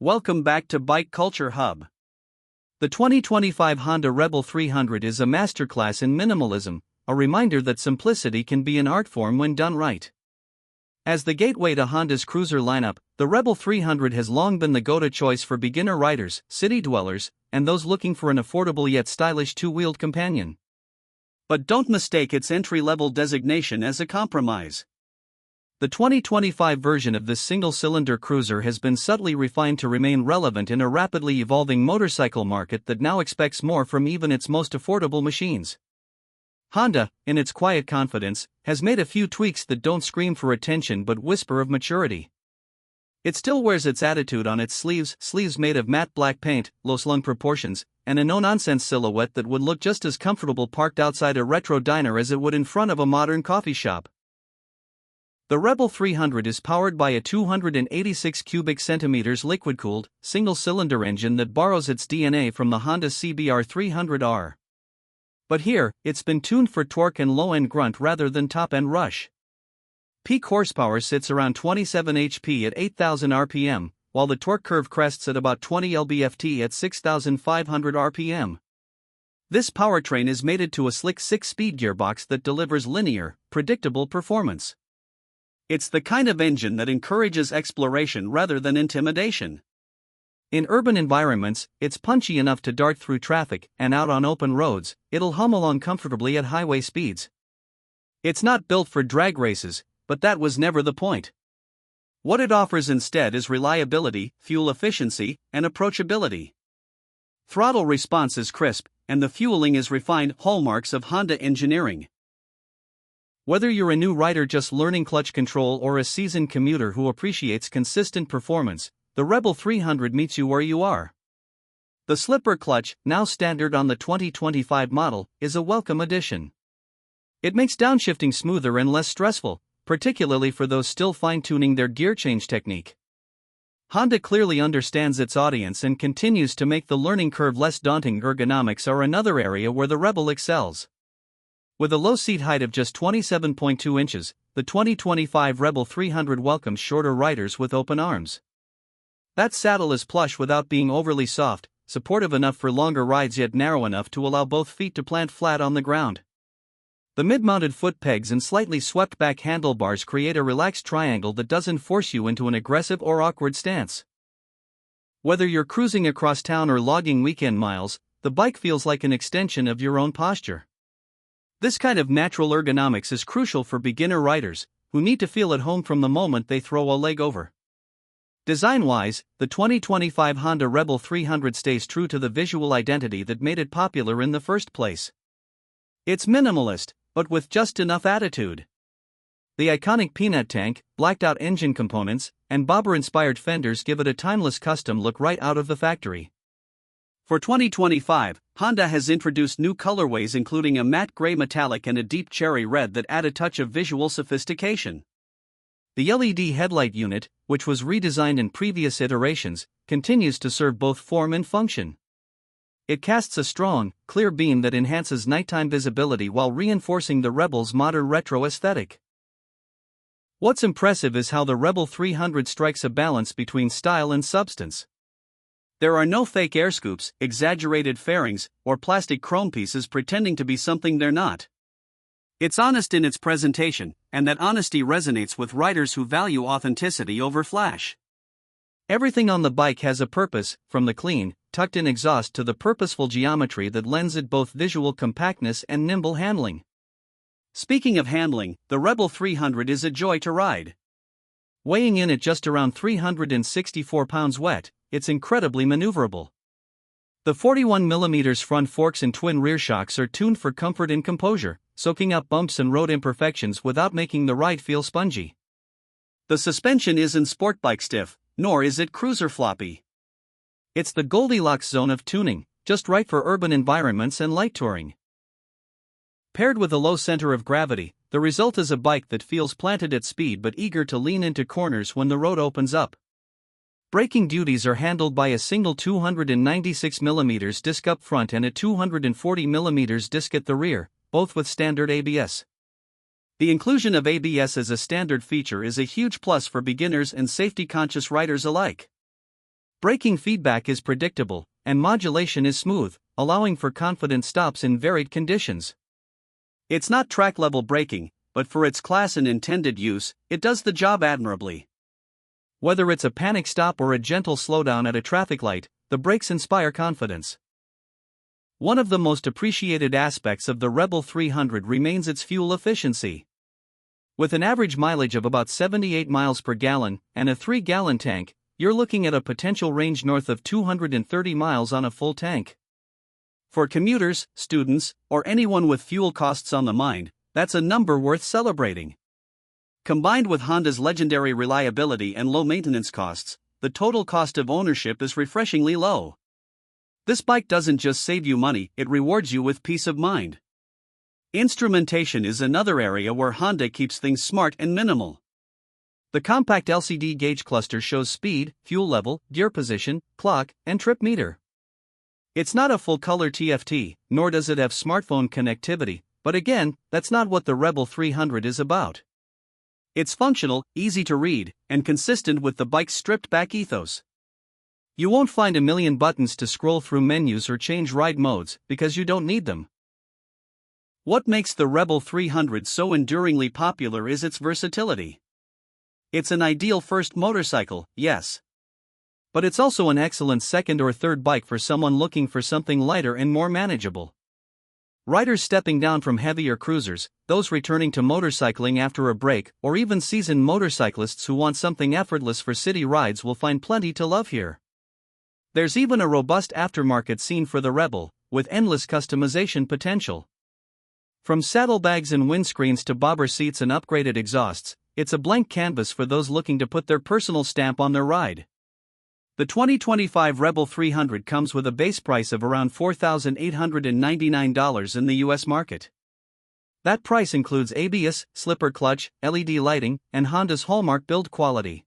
Welcome back to Bike Culture Hub. The 2025 Honda Rebel 300 is a masterclass in minimalism, a reminder that simplicity can be an art form when done right. As the gateway to Honda's cruiser lineup, the Rebel 300 has long been the go-to choice for beginner riders, city dwellers, and those looking for an affordable yet stylish two-wheeled companion. But don't mistake its entry-level designation as a compromise. The 2025 version of this single-cylinder cruiser has been subtly refined to remain relevant in a rapidly evolving motorcycle market that now expects more from even its most affordable machines. Honda, in its quiet confidence, has made a few tweaks that don't scream for attention but whisper of maturity. It still wears its attitude on its sleeves made of matte black paint, low-slung proportions, and a no-nonsense silhouette that would look just as comfortable parked outside a retro diner as it would in front of a modern coffee shop. The Rebel 300 is powered by a 286 cubic centimeters liquid-cooled, single-cylinder engine that borrows its DNA from the Honda CBR 300R. But here, it's been tuned for torque and low-end grunt rather than top-end rush. Peak horsepower sits around 27 HP at 8,000 RPM, while the torque curve crests at about 20 lb-ft at 6,500 RPM. This powertrain is mated to a slick 6-speed gearbox that delivers linear, predictable performance. It's the kind of engine that encourages exploration rather than intimidation. In urban environments, it's punchy enough to dart through traffic, and out on open roads, it'll hum along comfortably at highway speeds. It's not built for drag races, but that was never the point. What it offers instead is reliability, fuel efficiency, and approachability. Throttle response is crisp, and the fueling is refined, hallmarks of Honda engineering. Whether you're a new rider just learning clutch control or a seasoned commuter who appreciates consistent performance, the Rebel 300 meets you where you are. The slipper clutch, now standard on the 2025 model, is a welcome addition. It makes downshifting smoother and less stressful, particularly for those still fine-tuning their gear change technique. Honda clearly understands its audience and continues to make the learning curve less daunting. Ergonomics are another area where the Rebel excels. With a low seat height of just 27.2 inches, the 2025 Rebel 300 welcomes shorter riders with open arms. That saddle is plush without being overly soft, supportive enough for longer rides yet narrow enough to allow both feet to plant flat on the ground. The mid-mounted foot pegs and slightly swept-back handlebars create a relaxed triangle that doesn't force you into an aggressive or awkward stance. Whether you're cruising across town or logging weekend miles, the bike feels like an extension of your own posture. This kind of natural ergonomics is crucial for beginner riders, who need to feel at home from the moment they throw a leg over. Design-wise, the 2025 Honda Rebel 300 stays true to the visual identity that made it popular in the first place. It's minimalist, but with just enough attitude. The iconic peanut tank, blacked-out engine components, and bobber-inspired fenders give it a timeless custom look right out of the factory. For 2025, Honda has introduced new colorways including a matte gray metallic and a deep cherry red that add a touch of visual sophistication. The LED headlight unit, which was redesigned in previous iterations, continues to serve both form and function. It casts a strong, clear beam that enhances nighttime visibility while reinforcing the Rebel's modern retro aesthetic. What's impressive is how the Rebel 300 strikes a balance between style and substance. There are no fake air scoops, exaggerated fairings, or plastic chrome pieces pretending to be something they're not. It's honest in its presentation, and that honesty resonates with riders who value authenticity over flash. Everything on the bike has a purpose, from the clean, tucked-in exhaust to the purposeful geometry that lends it both visual compactness and nimble handling. Speaking of handling, the Rebel 300 is a joy to ride. Weighing in at just around 364 pounds wet, it's incredibly maneuverable. The 41mm front forks and twin rear shocks are tuned for comfort and composure, soaking up bumps and road imperfections without making the ride feel spongy. The suspension isn't sport bike stiff, nor is it cruiser floppy. It's the Goldilocks zone of tuning, just right for urban environments and light touring. Paired with a low center of gravity, the result is a bike that feels planted at speed but eager to lean into corners when the road opens up. Braking duties are handled by a single 296mm disc up front and a 240mm disc at the rear, both with standard ABS. The inclusion of ABS as a standard feature is a huge plus for beginners and safety-conscious riders alike. Braking feedback is predictable, and modulation is smooth, allowing for confident stops in varied conditions. It's not track-level braking, but for its class and intended use, it does the job admirably. Whether it's a panic stop or a gentle slowdown at a traffic light, the brakes inspire confidence. One of the most appreciated aspects of the Rebel 300 remains its fuel efficiency. With an average mileage of about 78 miles per gallon and a 3-gallon tank, you're looking at a potential range north of 230 miles on a full tank. For commuters, students, or anyone with fuel costs on the mind, that's a number worth celebrating. Combined with Honda's legendary reliability and low maintenance costs, the total cost of ownership is refreshingly low. This bike doesn't just save you money, it rewards you with peace of mind. Instrumentation is another area where Honda keeps things smart and minimal. The compact LCD gauge cluster shows speed, fuel level, gear position, clock, and trip meter. It's not a full-color TFT, nor does it have smartphone connectivity, but again, that's not what the Rebel 300 is about. It's functional, easy to read, and consistent with the bike's stripped-back ethos. You won't find a million buttons to scroll through menus or change ride modes, because you don't need them. What makes the Rebel 300 so enduringly popular is its versatility. It's an ideal first motorcycle, yes. But it's also an excellent second or third bike for someone looking for something lighter and more manageable. Riders stepping down from heavier cruisers, those returning to motorcycling after a break, or even seasoned motorcyclists who want something effortless for city rides will find plenty to love here. There's even a robust aftermarket scene for the Rebel, with endless customization potential. From saddlebags and windscreens to bobber seats and upgraded exhausts, it's a blank canvas for those looking to put their personal stamp on their ride. The 2025 Rebel 300 comes with a base price of around $4,899 in the US market. That price includes ABS, slipper clutch, LED lighting, and Honda's hallmark build quality.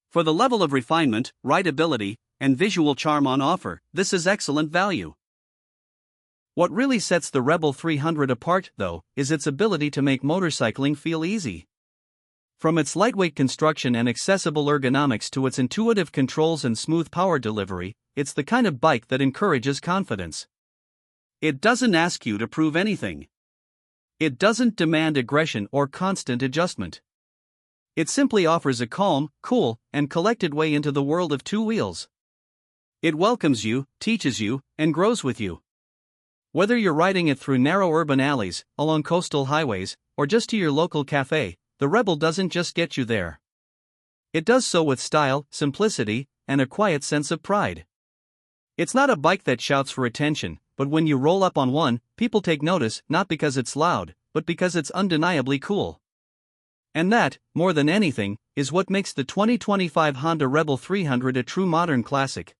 For the level of refinement, rideability, and visual charm on offer, this is excellent value. What really sets the Rebel 300 apart, though, is its ability to make motorcycling feel easy. From its lightweight construction and accessible ergonomics to its intuitive controls and smooth power delivery, it's the kind of bike that encourages confidence. It doesn't ask you to prove anything. It doesn't demand aggression or constant adjustment. It simply offers a calm, cool, and collected way into the world of two wheels. It welcomes you, teaches you, and grows with you. Whether you're riding it through narrow urban alleys, along coastal highways, or just to your local cafe, the Rebel doesn't just get you there. It does so with style, simplicity, and a quiet sense of pride. It's not a bike that shouts for attention, but when you roll up on one, people take notice not because it's loud, but because it's undeniably cool. And that, more than anything, is what makes the 2025 Honda Rebel 300 a true modern classic.